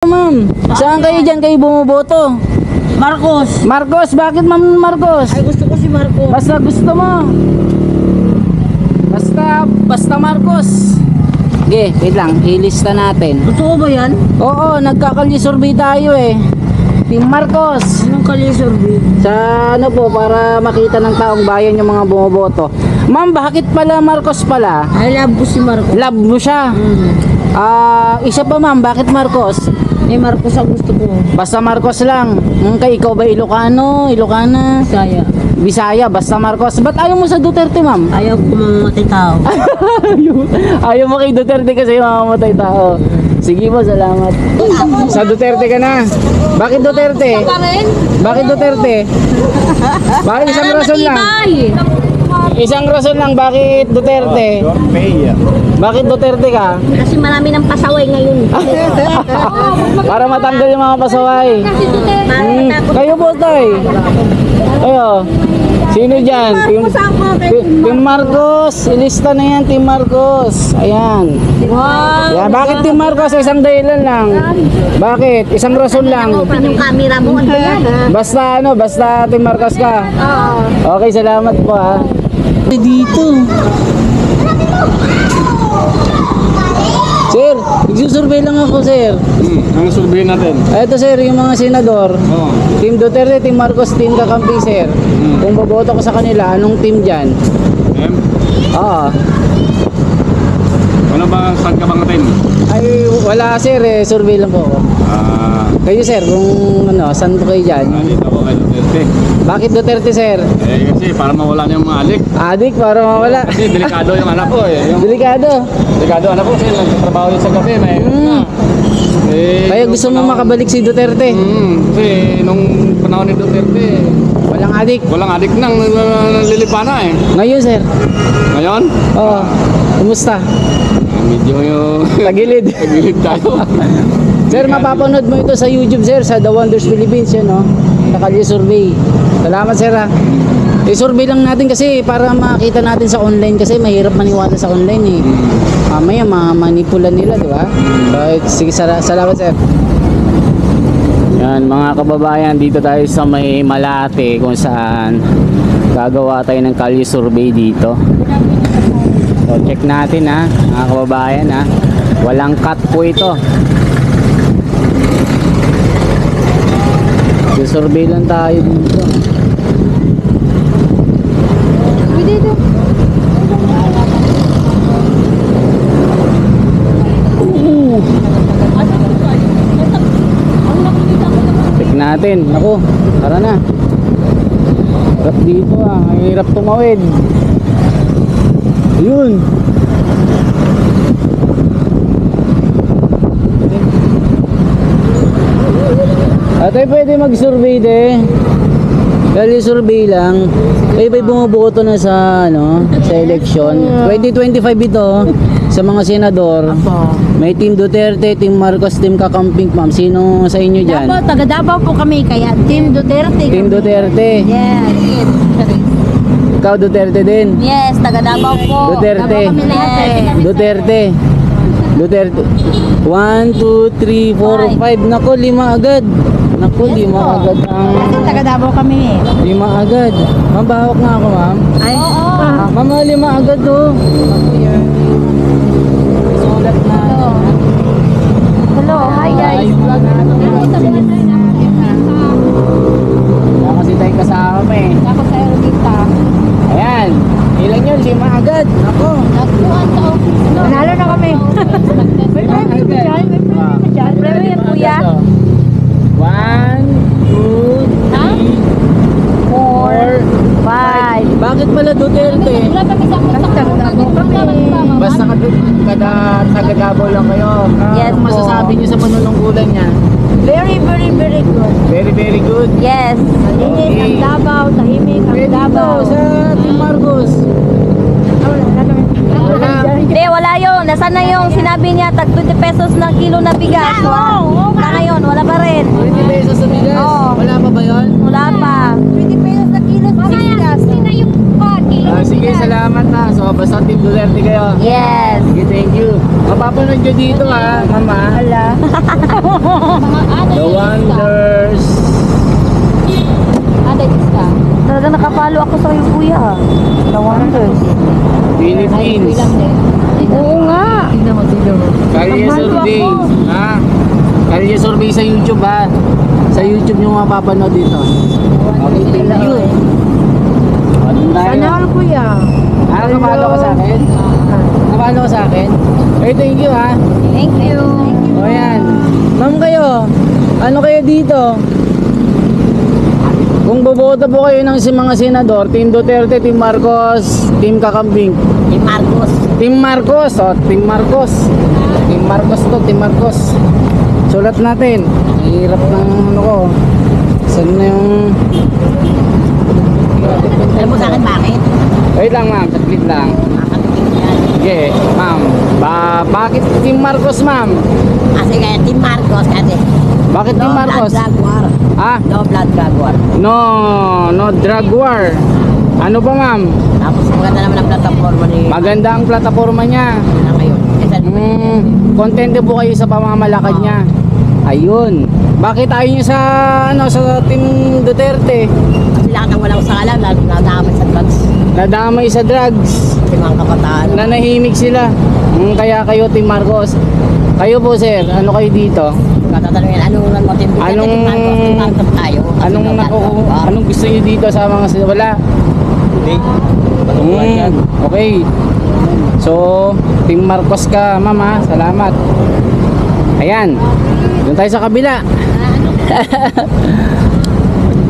Ma'am, saan kayo dyan kayo bumuboto? Marcos. Marcos, bakit Ma'am Marcos? Ay, gusto ko si Marcos. Basta gusto mo. Basta Marcos. Okay, wait lang, ilista natin. Totoo ba yan? Oo, nagkakalye-survey tayo eh. Team Marcos. Anong kalye-survey? Sa ano po, para makita ng taong bayan yung mga bumuboto. Ma'am, bakit pala Marcos pala? I love ko si Marcos. Love mo siya. Isa pa ma'am, bakit Marcos? Eh, Marcos ang gusto ko. Basta Marcos lang. Kay ikaw ba Ilocano, Ilocana, Saya. Bisaya, basta Marcos. Ba't ayaw mo sa Duterte, ma'am? Ayaw ko mamamatay tao. Ayaw mo kay Duterte kasi mamamatay tao. Sige po, salamat. Sa Duterte ka na. Bakit Duterte? Bakit Duterte? Bakit isang rason lang? Isang rason lang, bakit Duterte? Bakit Duterte ka? Kasi marami ng pasaway ngayon. Para matanggal yung mga pasaway. Kayo po, tay. Ayo. Sino dyan? Team Marcos. Ilista na yan, Team Marcos. Ayan. Wow. Yan. Bakit Team Marcos? Isang dahilan lang. Bakit? Isang rason lang. Open yung camera mo. Ano yan? Basta Team Marcos ka. Oo. Okay, salamat po ha. Dito. Sir, nagsusurvey lang ako, sir. Ang survey natin. Ito, sir, yung mga senador. Oo. Team Duterte, Team Marcos, Team Kakamping, sir. Kung boboto ko sa kanila, anong team dyan? Oo. Wala ba, saan ka bang natin? Ay, wala, sir, survey lang po ako. Kayo, sir, kung saan po kayo dyan? Dito ako kay Duterte. Bakit Duterte, sir? Kasi para mawala na yung mga alik. Adik, para mawala. Kasi delikado yung anak ko Delikado. Delikado anak ko kasi nagtatrabaho yun sa gabi. Kaya gusto mo makabalik si Duterte? Kasi nung panahon ni Duterte, Walang adik. walang adik nang nalilipana eh. Ngayon, sir. Ngayon, Oo. Kumusta? medyo yung Tagilid. tagilid tayo. Sir, mapapanood mo ito sa YouTube, sir, sa The Wonders Philippines, yun, no? Sa Kalye Survey. Salamat, sir, ha? I-survey lang natin kasi para makita natin sa online kasi mahirap maniwala sa online, eh. Mamaya, mamanipulan nila, di ba? So, sige, salamat, sir. Yan, mga kababayan, dito tayo sa may Malate kung saan gagawa tayo ng Kalye Survey dito. So, check natin, ha, mga kababayan, ha? Walang cut po ito. Survey lang tayo dito. Check natin. Ako, tara na. Hirap dito ah. Hirap tumawid. Ayun. Atay pwede mag-survey de. Dahil survey lang. Kayo ba'y bumuboto na sa sa election? 2025 ito sa mga senador. May Team Duterte, Team Marcos, Team Kakamping, ma'am. Sino sa inyo dyan? Davao, taga Davao po kami, kaya Team Duterte. Team Duterte. Yes. Ikaw Duterte din. Yes, taga Davao po. Duterte. Davao kami lahat. Duterte. Duterte. 1, 2, 3, 4, 5. Nako, 5 agad. Nako, 5 agad ang... Taga Davao kami. 5 agad. Ma'am, bahawak nga ako, ma'am. Ay, oo. Ma'am, 5 agad, oh. Ako yan. Sulat na. Hello, hi guys. Wala kasi tayong kasama eh. Ako sa Erudita. Ayan. Ilan yun? 5 agad. Ako. Nagpuan sa office. Manalo na kami. May premyo ba dyan? May premyo ba dyan? Premyo yan, kuya. 1, 2, 3, 4, 5. Bakit pala Duterte? Basta taga Davao lang kayo. Yes Ano po. masasabi niyo sa panunungkulan niya? Very, very, very good. Very, very good. Yes. Tahimik ang Davao, tahimik ang Pwede Davao. ito sa Team Marcos. Wala. Hindi, wala yun. Nasaan na yung sinabi niya, tag 20 pesos na kilo na bigas. Wala ngayon, wala pa rin. 20 pesos sa bigas. Oo. Wala pa ba yun? Wala pa. 20 pesos na kilo sa bigas. Sige, salamat na. So, basta Team Duterte kayo. Yes. Sige, thank you. Mapapanood nyo dito ha, mama. Ala. The Wonders. Talagang nakapalo ako sa iyo, kuya. The Wonders. Philippines. Oo nga. Career survey. Ha? Career survey sa YouTube ha. Sa YouTube nyo mapapanood dito. Okay, thank you. Ano tayo? Sana all, kuya. Kapalo ka sa akin? Kapalo ka sa akin? Okay, thank you ha. Thank you. O yan. Ma'am kayo, ano kayo dito? Kung boboto po kayo ng mga senador, Team Duterte, Team Marcos, Team Kakambing. Ni Marcos. Team Marcos, Team Marcos. Team Marcos to, Team Marcos. Sulat natin. Hirap ng ano ko. Saan na yung... Alam mo sa akin bakit? Wait lang ma'am, saglit lang. Sige, ma'am. Bakit Team Marcos ma'am? Kasi kaya Team Marcos kasi. Bakit Team Marcos? Drug war. Ah? No blood drug war. No drug war. Ano pa ma'am? Tapos maganda naman ang platforma ni Maganda ang plataforma niya. na ngayon. Kasi Kontente po kayo sa pamamalakad niya. Ayun. Bakit ayaw niyo sa sa Team Duterte? kasi lahat ng walang sala, nadamay sa drugs. Nadamay sa drugs. Kasi mga kabataan. Nanahimik sila. Kaya kayo Team Marcos. Kayo po sir, ano kayo dito? Tatanungin, anong motive? Anong- Team Marcos tayo. Kasi Anong no blood drug war. anong gusto niyo dito sa mga wala? Hindi. Okay. So, Team Marcos ka, ma'am ha? Salamat. Ayan. Doon tayo sa kabila.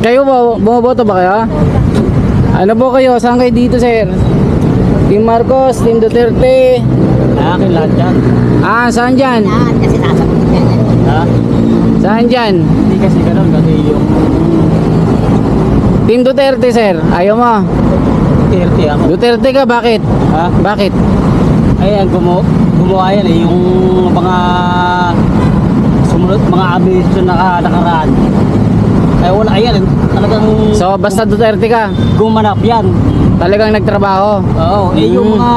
Kayo po, bumoboto ba kayo? Ano po kayo? Saan kayo dito, sir? Team Marcos, Team Duterte. Akin lahat yan. Saan dyan? Lahat kasi sasagot niya. Ha? Saan dyan? Hindi kasi ganun kasi yung Team Duterte, sir. Ayaw mo. 30 ako. Duterte ka, bakit? Ha? Bakit? Ayan, gumawa yan eh. Yung mga sumunod, mga abisyon nakaraan. Ay wala, ayan. Talagang So, basta Duterte ka. gumanap yan. Talagang nagtrabaho. Oo, yung mga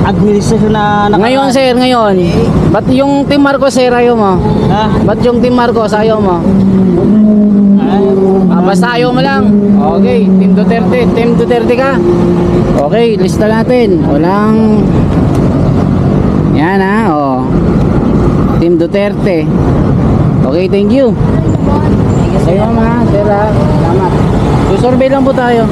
administrasyon na nakaraan. Ngayon, sir, ngayon. Ba't yung Team Marcos, sir, ayaw mo? Ha? Ba't yung Team Marcos, ayaw mo? Ay, Basta ayaw mo lang. Okay, Team Duterte. Team Duterte ka? Okay, lista natin. Walang... Yan ha, Team Duterte. Okay, thank you. Sa'yo ma, sir ha. Salamat. Susurvey lang po tayo.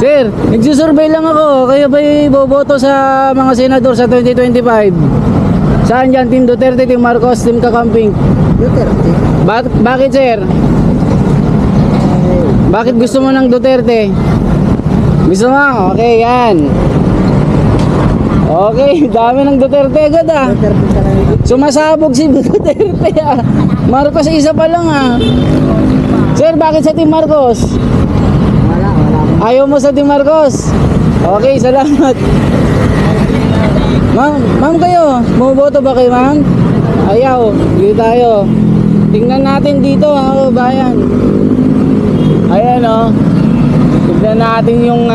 Sir, nagsusurvey lang ako. Kayo ba'y boboto sa mga senador sa 2025? Saan dyan? Team Duterte, Team Marcos, Team Kakamping? Duterte. Bakit sir? Bakit gusto mo ng Duterte? Gusto mo? Okay, yan. Okay, dami ng Duterte agad ah. Duterte talaga. Sumasabog si Duterte ah. Marcos isa pa lang ah. Sir, bakit sa Team Marcos? Wala. Ayaw mo sa Team Marcos? Okay, salamat. Ma'am kayo, bumoboto ba kayo ma'am? Ayaw, hindi tayo. Tingnan natin dito mga kabayan. Ayan tignan natin yung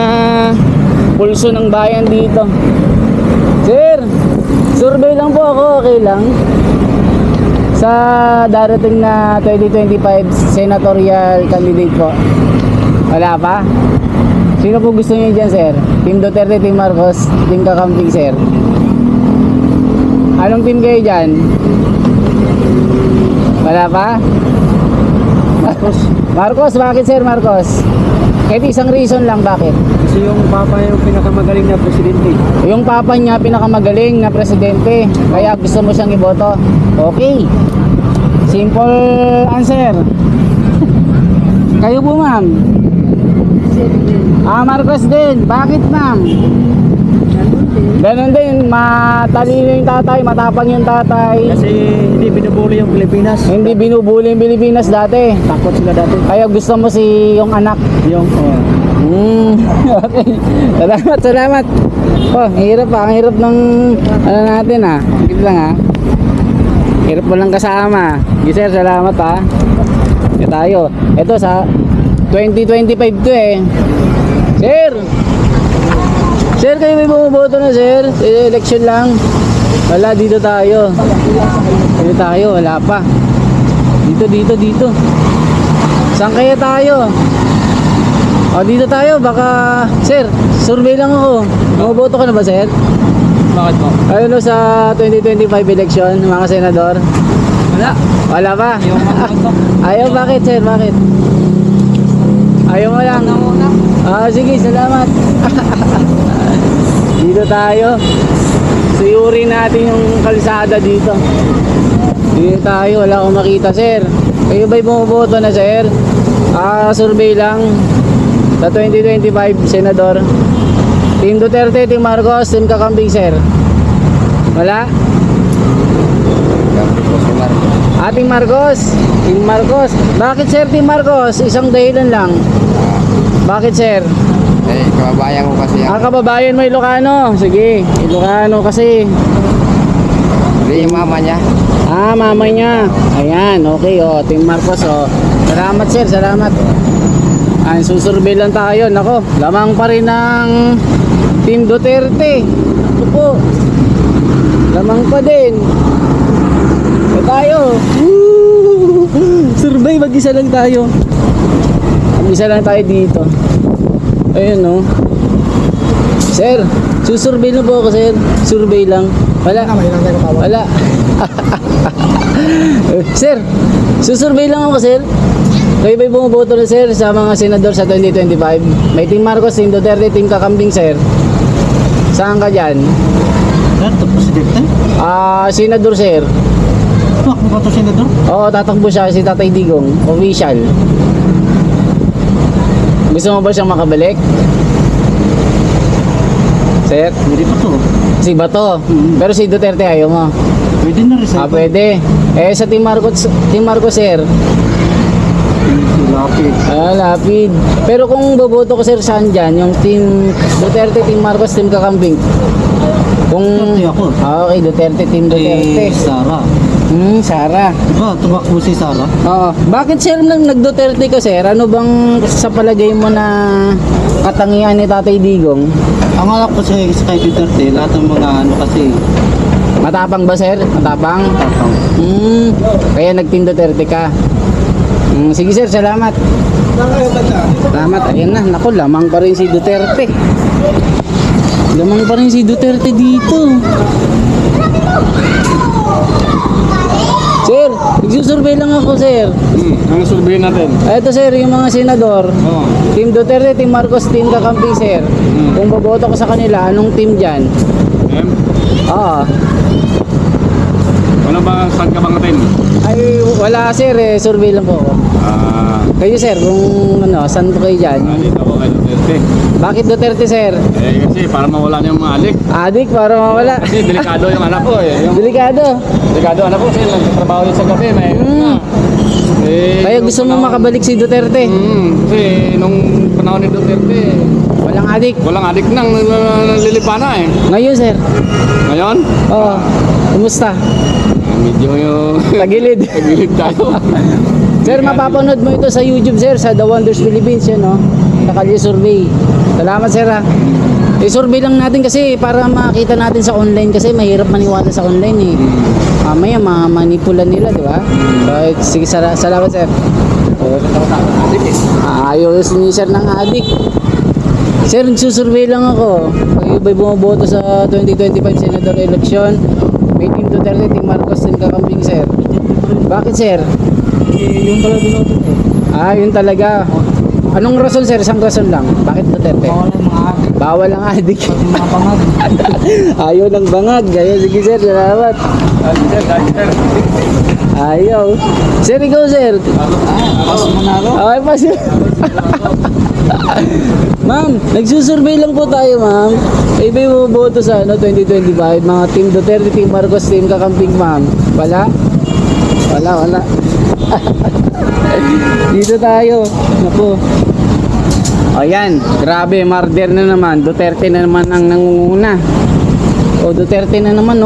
pulso ng bayan dito. Sir, survey lang po ako, okay lang. Sa darating na 2025 senatorial candidate po. Wala pa? Sino po gusto niyo dyan, sir? Team Duterte, Team Marcos, Team Kakamping, sir? Anong team kayo dyan? Wala pa? Marcos, bakit sir Marcos? Kahit isang reason lang, bakit? kasi yung papa yung pinakamagaling na presidente. Yung papa niya pinakamagaling na presidente, kaya gusto mo siyang iboto. Okay. Simple answer. Kayo po ma'am? Marcos din. Bakit ma'am? Ganon din, matalino yung tatay, matapang yung tatay. Kasi hindi binubuli yung Pilipinas. Hindi binubuli yung Pilipinas dati. Takot sila dati. Kaya gusto mo si yung anak. Yung, Okay. Salamat. Oh, ang hirap ng ano natin ah. Hindi lang ah. Hirap mo lang kasama. Sir, salamat ah. Ito tayo. Ito sa 2025 to eh. Sir, kayo may bumoboto na sir? Election lang. Wala, dito tayo. Dito tayo, wala pa. Dito. Saan kaya tayo? O, dito tayo, baka... Sir, survey lang ako. Maboto ka na ba, sir? Bakit po? Ano sa 2025 election, mga senador? Wala. Wala pa? Yung mga to. Ayaw, bakit, sir? Bakit? Ayaw mo lang? Sige, salamat. Dito tayo. Suyuri natin yung kalsada dito. Dito tayo, wala akong makita, sir. Kayo ba'y bumuboto na, sir? Survey lang. Sa 2025, senador. Team Duterte, Team Marcos, Team Kakambing, sir. Wala? Team Marcos. Team Marcos. Bakit, sir, Team Marcos? Isang dahilan lang. Bakit, sir? Kababayan ko kasi yan. Kababayan mo Ilocano. Sige, Ilocano kasi. Hindi yung mama niya. Mama niya. Ayan, okay, Team Marcos, Salamat, sir, salamat. Susurvey lang tayo. Nako, lamang pa rin ng Team Duterte. Ito po. Lamang pa din. Ito tayo. Survey, mag-isa lang tayo. Mag-isa lang tayo dito. Ayun, Sir, susurvey na po ako, sir. Survey lang. Wala. Wala. Sir, susurvey lang ako, sir. Kayo ba'y bumuboto na, sir, sa mga senador sa 2025? May Team Marcos, Team Duterte, Team Kakambing, sir. Saan ka dyan? Ito, presidente? Senador, sir. Bakit ba ito senador? Oo, tatakbo siya, si Tatay Digong. Official. Gusto mo ba siyang makabalik? Sir? Hindi pa to. Si Bato. Pero si Duterte ayaw mo. Pwede na rin sa Pwede. Sa Team Marcos, sir. Lapid. Lapid. Pero kung boboto ko, sir, saan dyan? Yung Team Duterte, Team Marcos, Team Kakambing. Kung... Duterte ako. Okay, Duterte, Team Duterte. Sara. Sara. Diba, tumakbo si Sara? Oo. Bakit, sir, nag-Duterte ka, sir? Ano bang sa palagay mo na katangian ni Tatay Digong? Ang alak ko sa kay Duterte, lahat ng mga kasi Matapang ba, sir? Matapang? tapang. Kaya nag-Team Duterte ka. Sige, sir, salamat. Salamat. Ayan na. Naku, lamang pa rin si Duterte. Lamang pa rin si Duterte dito. Sir, nagsusurvey lang ako, sir. Ang survey natin. Ito, sir, yung mga senador. Team Duterte, Team Marcos, Team Kakambing, sir. Kung boboto ko sa kanila, anong team dyan? Oo. Wala ba, saan ka bang natin? Ay, wala, sir, survey lang po ako. Kayo, sir, kung saan po kayo dyan? Dito ako kay Duterte. Bakit Duterte, sir? Kasi para mawala na yung mga alik. Adik, para mawala. Kasi delikado yung anak ko Delikado. Delikado anak ko kasi nagtatrabaho yun sa gabi. Kaya gusto mo makabalik si Duterte? Kasi nung panahon ni Duterte, Walang adik. walang adik nang nalilipana Ngayon, sir. Ngayon, Oo. Kumusta? medyo yung Tagilid. tagilid tayo. Sir, mapapanood mo ito sa YouTube, sir, sa The Wonders Philippines, yun, Nakalye survey. Salamat, sir, I-survey lang natin kasi para makita natin sa online kasi mahirap maniwala sa online, Mamaya mamanipulan nila, di ba? Sige, salamat, sir. Ayos ni sir ng adik. Sir, nagsusurvey lang ako. Kayo ba'y bumoboto sa 2025 Senador election? May Team Duterte, Team Marcos, Team Kakambing, sir. Bakit, sir? Yung pala binoto Yun talaga. Anong rason, sir? Isang rason lang. Bakit Duterte? Bawal ang mga adik. Bawal ang adik. Pati mga pangag. Ayaw ng bangag. Ayaw. Sige, sir. Salamat. Ayaw. Sir, ikaw, sir. Pas mo na ako. Okay, pas. Ma'am, nagsusurvey lang po tayo, ma'am. May boboto sa 2025, mga Team Duterte, Team Marcos, Team Kakambing, ma'am. Wala? Wala. Dito tayo. Naku. Ayan, grabe, murder na naman. Duterte na naman ang nangunguna. Duterte na naman,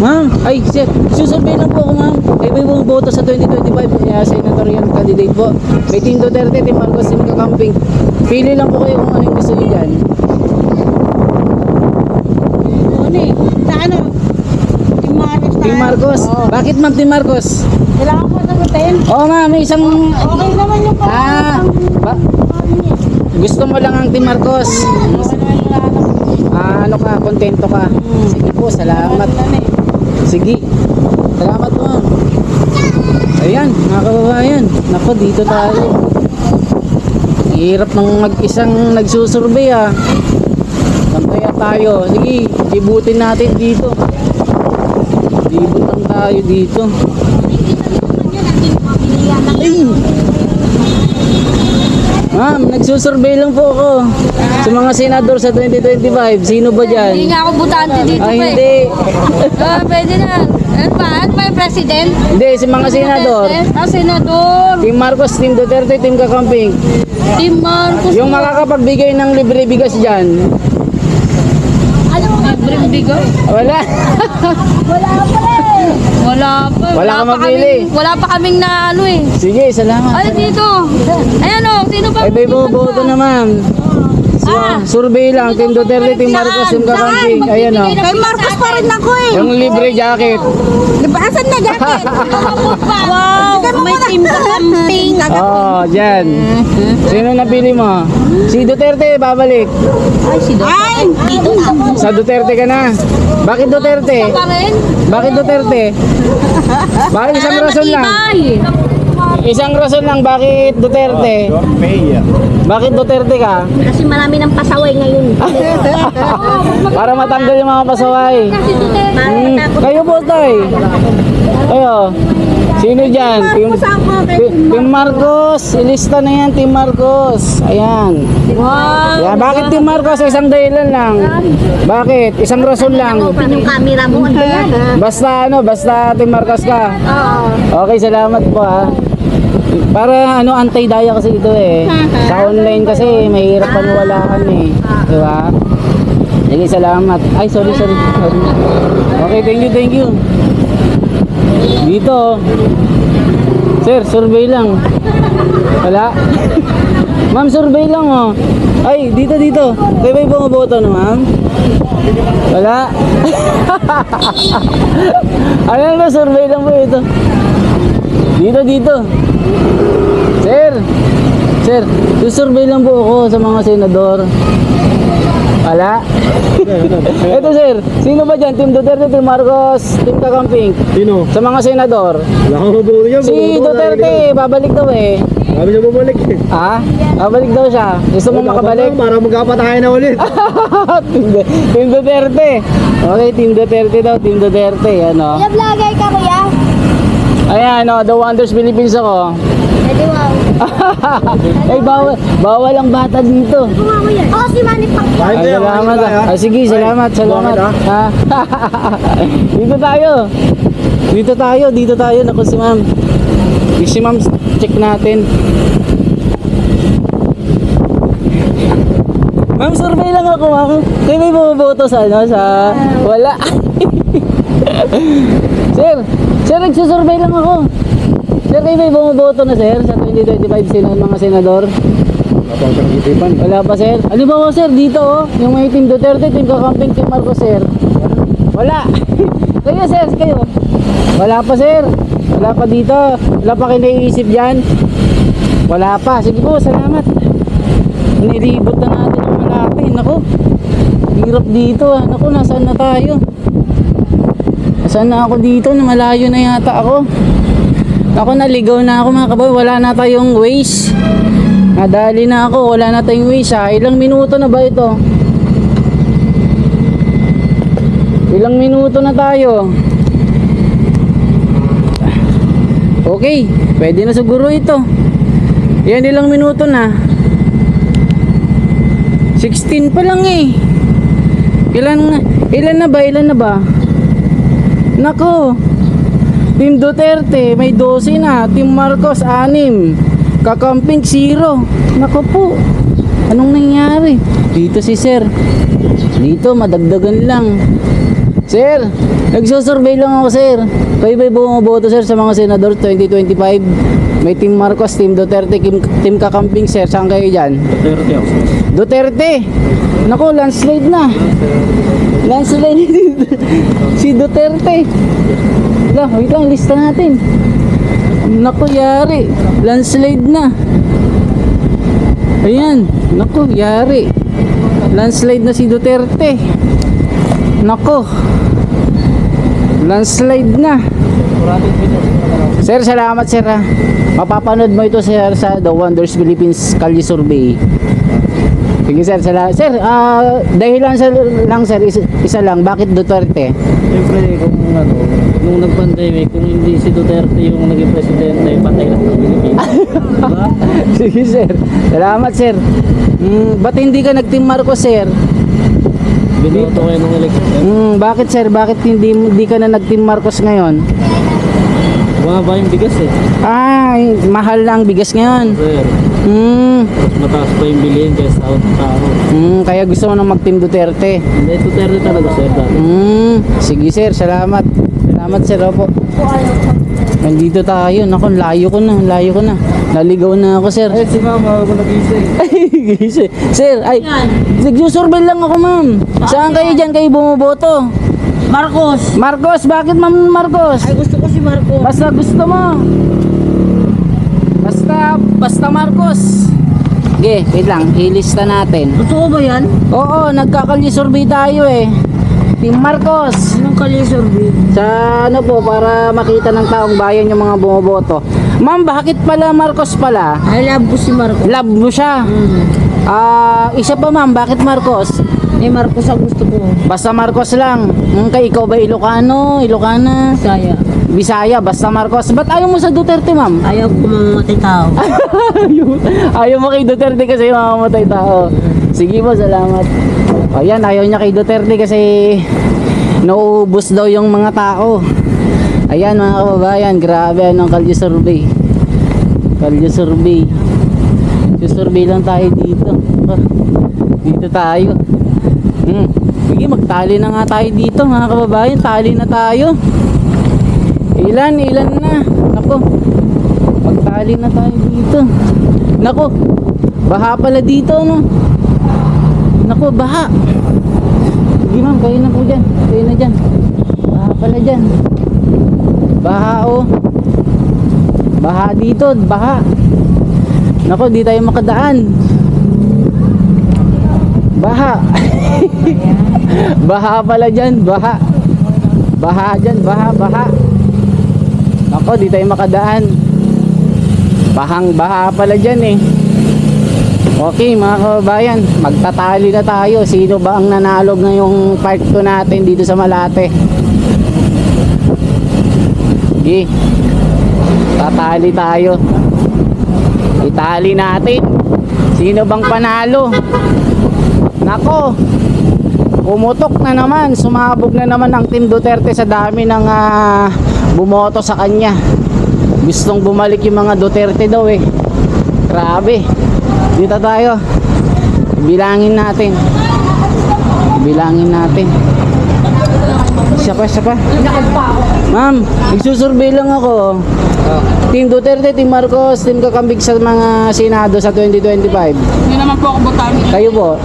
Ma'am, ay, sir, susurvey lang po ako, ma'am. May boboto sa 2025 senatorial candidate po. May Team Duterte, Team Marcos, Team Kakambing. Pili lang po kayo kung ano yung gusto niyo dyan. Ano Team Marcos. Bakit ma'am Team Marcos? Kailangan ko sagutin. Oo ma'am, may isang... Okay naman yung Gusto mo lang ang Team Marcos. Ano ka, kontento ka. Sige po, salamat. Sige. Salamat ma'am. Ayan, mga kababayan. Nako, dito tayo. Hirap ng mag-isang nagsusurvey ah. Pantaya tayo. Sige, libutin natin dito. Libot lang tayo dito. Ay! Ma'am, nagsusurvey lang po ako sa mga senador sa 2025. Sino ba dyan? Hindi nga ako butante dito Ay, pa hindi. Pwede na. Ano ba? Ano ba yung president? Hindi, si mga senador. Senador. Team Marcos, Team Duterte, Team Kakamping. Team Marcos. Yung makakapagbigay ng libre bigas dyan. Libreng bigas? Wala. Wala ka mapili. Wala pa kaming na ano eh. Sige, salamat. Ay, dito. Ayan o. Sino ba? Ay, may boboto na ma'am. So, survey lang. Team Duterte, Team Marcos, Team Kakamping. Ayan o. Kay Marcos pa rin ako eh. Yung libre jacket. Asan na jacket? Wow. May team sa camping. Oh, dyan. Sino napili mo? Si Duterte, babalik. Ay, si Ay, dito na. Sa Duterte ka na. Bakit Duterte? Pa rin? Bakit Duterte? Bakit isang rason lang? Isang rason lang, bakit Duterte? Bakit Duterte ka? Kasi marami ng pasaway ngayon. Para matanggal yung mga pasaway. Kayo po, tay. Kayo. Sino dyan? Team Marcos. Ilista na yan, Team Marcos. Ayan. Wow. Yan. Bakit Team Marcos? Isang dahilan lang. Bakit? Isang rason lang. Open yung camera mo. Ano yan? Basta Team Marcos ka. Oo. Okay, salamat po ha. Para anti-daya kasi ito eh. Sa online kasi mahirap paniwalaan eh. Di ba? Sige, salamat. Ay, sorry. Okay, thank you. Dito. Sir, survey lang. Wala? Ma'am, survey lang oh. Ay, dito. Kayo ba yung bumoboto na ma'am? Wala? Ano na, survey lang po ito. Dito. Sir, susurvey lang po ako sa mga senador. Wala? Ito sir, sino ba dyan? Team Duterte, Team Marcos, Team Kakamping? Sino? Sa mga senador? Wala kang mabuto niya. Si Duterte, babalik daw eh. Sabi niya bumalik eh. Babalik daw siya. Gusto mo makabalik? Para magkapatayan na ulit. Team Duterte. Okay, Team Duterte daw, Team Duterte. Ano? Vlogger ka kuya? Ayan, The Wonders Philippines ako. Pwede wow. Ay, bawal ang bata dito. Oo, si Manny Pacquiao. Ay, salamat ah. Sige, salamat. Ha? Dito tayo. Naku si ma'am. Si ma'am, check natin. Ma'am, survey lang ako, ma'am. Kayo may bumoboto sa wala. Sir, nagsusurvey lang ako. Sir, kayo may bumoboto na sir sa 2025 mga senador? Wala pa sir? Ano ba sir dito oh? Yung may Team Duterte, Team Kakamping, Team Marcos sir? Wala. Kayo sir, kayo? Wala pa sir. Wala pa dito. Wala pa kayo naiisip dyan? Wala pa. Sige po, salamat. Nilibot na natin ang malaki. Naku, hirap dito ah. Naku, nasaan na tayo? Nasaan na ako dito? Malayo na yata ako. Ako naligaw na ako mga kaboy. Wala na tayong Waze. Nadali na ako. Wala na tayong Waze ha. Ilang minuto na ba ito? Ilang minuto na tayo? Okay. Pwede na siguro ito. Yan, ilang minuto na? 16 pa lang eh. Ilan na ba? Nako. Team Duterte may 12 na, Team Marcos 6, Kakamping 0. Nako po. Anong nangyari? Dito si sir. Dito madagdagan lang. Sir, nagsusurvey lang ako sir. Kayo ba'y bumoboto sir sa mga senador 2025? May Team Marcos, Team Duterte, Team Kakamping sir. Saan kayo dyan? Duterte ako. Duterte. Nako, landslide na. Landslide si Duterte. Wait lang, lista natin. Naku, yari. Landslide na. Ayan. Naku, yari. Landslide na si Duterte. Naku. Landslide na. Sir, salamat sir ha. Mapapanood mo ito sir sa The Wonders Philippines Kalye Survey. Sige sir, salamat. Sir, dahilan lang sir, isa lang. Bakit Duterte? Siyempre, kung ano, nung nag-pandemic, kung hindi si Duterte yung naging presidente, patay lang ng Pilipinas. Diba? Sige sir. Salamat sir. Ba't hindi ka nag-Team Marcos sir? Binoto kayo ng eleksyon. Bakit sir? Bakit hindi ka na nag-Team Marcos ngayon? Bumaba yung bigas eh. Mahal na ang bigas ngayon. Sir, mas mataas pa yung bilihin kaysa sa tao. Kaya gusto mo na mag-Team Duterte. Hindi, Duterte talaga sir. Sige sir, salamat. Salamat sir, opo. Nandito tayo. Naku, layo ko na. Naligaw na ako sir. Si mama, ako nag-isip. Gising. Sir, nagsusurvey lang ako ma'am. Saan kayo dyan kayo bumoboto? Marcos, bakit ma'am Marcos? Gusto ko si Marco. Basta gusto mo. Basta Marcos. Okay, wait lang, ilista natin. Totoo ba yan? Oo, nagkakalye survey tayo eh. Team Marcos. Anong kalye survey? Sa ano po, para makita ng taong bayan yung mga bumoboto. Ma'am, bakit pala Marcos pala? I love ko si Marco. Love mo siya. Isa pa ma'am, bakit Marcos? Marcos ang gusto ko. Basta Marcos lang. Kay ikaw ba Ilocano? Ilocana? Saya. Bisaya, basta Marcos. Ba't ayaw mo sa Duterte ma'am? Ayaw ko mamamatay tao. Ayaw mo kay Duterte kasi mamamatay tao. Sige po, salamat. Ayan, ayaw niya kay Duterte kasi nauubos daw yung mga tao. Ayan mga kababayan, grabe anong Kalye Survey. Kalye Survey. Survey lang tayo dito. Dito tayo. Sige, magtali na nga tayo dito mga kababayan. Tali na tayo. Ilan na. Nako. Magtali na tayo dito. Nako. Baha pala dito no. Nako, baha. Sige ma'am, kayo na po dyan. Kayo na dyan. Baha pala dyan. Baha oh. Baha dito, baha. Nako, di tayo makadaan. Baha. Baha pala dyan, baha. Baha dyan, baha. Nako, di tayo makadaan. Bahang baha pala dyan eh. Okay mga kababayan, magtatali na tayo. Sino ba ang nanalo ngayong part 2 natin dito sa Malate? Okay. Tatali tayo. Itali natin. Sino bang panalo? Nako. Pumutok na naman. Sumabog na naman ang Team Duterte sa dami ng bumoto sa kanya. Gustong bumalik yung mga Duterte daw eh. Grabe. Dito tayo. Bilangin natin. Isa pa. Ma'am, nagsusurvey lang ako. Team Duterte, Team Marcos, Team Kakambig sa mga Senado sa 2025. Hindi naman po ako botante. Kayo po?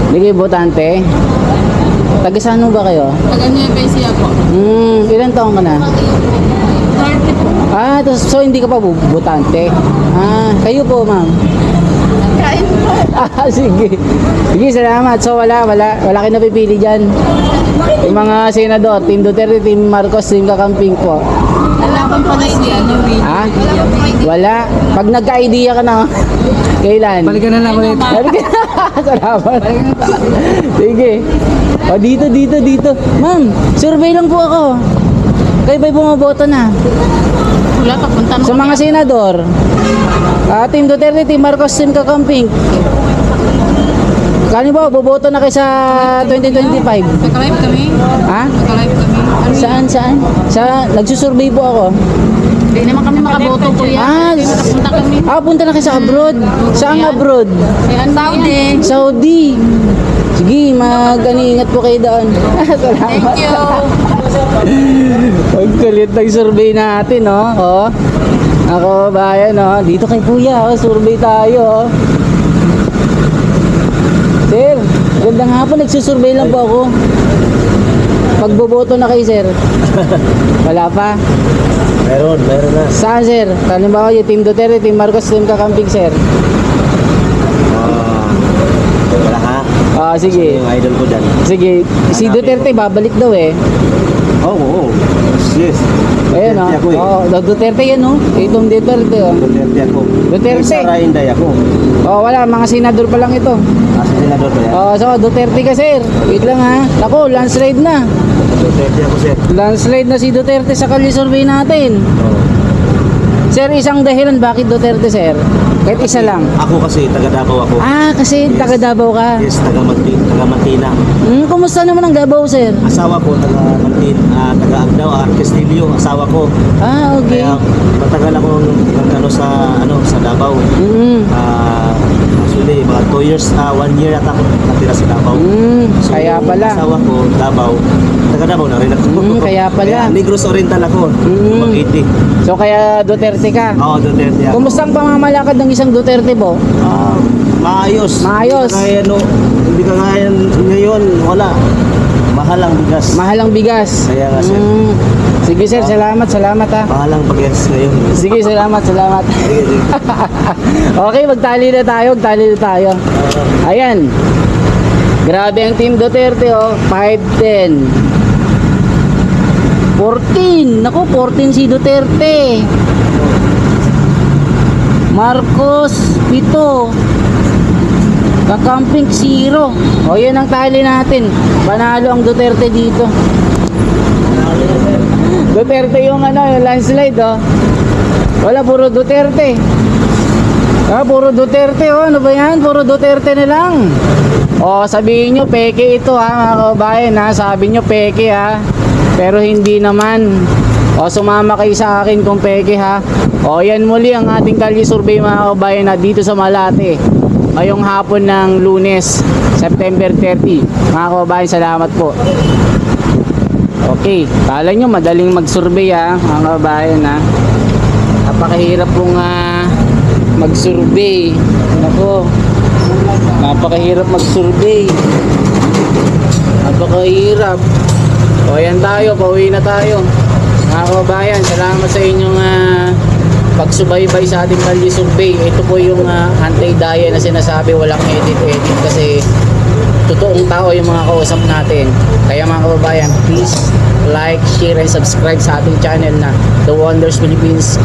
Hindi kayo botante? Taga saan ba kayo? Taga Nueva Ecija po. Ilan taong ka na? 30 po. So hindi ka pa botante? Kayo po ma'am? Kain po. Sige. Sige, salamat. So wala kayo napipili dyan. Yung mga senador, Team Duterte, Team Marcos, Team Kakamping po. Wala pang pala idea. Wala. Pag nagka-idea ka na, kailan? Balikan na lang ulit. Salamat. Sige. O dito. Ma'am, survey lang po ako. Kayo ba'y bumoboto na? Wala pa punta mo. Sa mga senador, Team Duterte, Team Marcos, Team Kakamping. Kano ba, boboto na kayo sa 2025? Naka-live kami. Ha? Naka-live kami. Saan? Nagsusurvey po ako. Hindi naman kami makaboto po yan. Hindi nakapunta kami. Punta na kayo sa abroad. Saan abroad? Saudi. Saudi. Sige, mag-ingat po kayo doon. Salamat. Thank you. Ang kulit ng survey natin, no? Oh. Ako, bayan, no? Dito kay Kuya, oh. Survey tayo, oh. Sir, Magandang hapon, nagsusurvey lang po ako. Pagboboto na kayo, sir? Wala pa? Meron na. Saan, sir? Halimbawa yung Team Duterte, Team Marcos, Team Kakamping, sir? Wala ha? Sige. Yung idol ko dyan. Sige. Si Duterte, babalik daw eh. Oo. Yes. Ayun, Duterte ako eh. Duterte yan, no? Itong Duterte, oh. Duterte ako. Duterte. Sara Inday ako. Wala, mga senador pa lang ito. Asa senador ba yan? So Duterte ka, sir. Wait lang, ha. Ako, landslide na. Duterte ako, sir. Landslide na si Duterte sa Kalye survey natin. Sir, isang dahilan bakit Duterte, sir? Kahit isa lang. Ako kasi, taga Davao ako. Kasi Yes. taga Davao ka. Yes, taga Mantina. Kumusta naman ang Davao, sir? Asawa ko, taga Agdao, Castillo, asawa ko. Okay. Kaya matagal ako sa Davao. Actually, mga 2 years, 1 year ata ako natira sa Davao. Kaya pala. Asawa ko, Davao. Taga Davao na rin ako. Kaya pala. Kaya Negros Oriental ako. Magiti. So kaya Duterte ka. Oo, Duterte ako. Kumusta ang pamamalakad ng isang Duterte po? Maayos. Maayos. Hindi ka kaya ngayon, wala. Mahal ang bigas. Mahal ang bigas. Kaya nga, sir. Sige, sir, salamat ha. Mahal ang bigas ngayon. Sige, salamat. Okay, magtali na tayo. Ayan. Grabe ang Team Duterte, 5-10. 14. Naku, 14 si Duterte. Marcos, 7. Kakamping, 0. Yan ang tali natin. Panalo ang Duterte dito. Duterte yung landslide, Wala, puro Duterte. Puro Duterte, ano ba yan? Puro Duterte na lang. Sabihin nyo, peke ito, mga kabayan, Sabi nyo, peke, Pero hindi naman. Sumama kayo sa akin kung peke, yan muli ang ating Kalye survey, mga kabayan, dito sa Malate. Ngayong hapon ng Lunes, September 30. Mga kabayan, salamat po. Okay, kala nyo madaling mag-survey, mga kabayan, Napakahirap pong mag-survey. Nako, napakahirap mag-survey. Napakahirap. Yan tayo, pauwi na tayo. Mga kabayan, salamat sa inyong pagsubaybay sa ating Kalye survey. Ito po yung anti-daya na sinasabi, walang edit kasi totoong tao yung mga kausap natin. Kaya mga kababayan, please like, share, and subscribe sa ating channel na The Wonders Philippines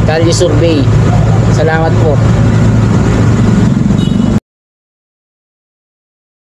Kalye Survey. Salamat po.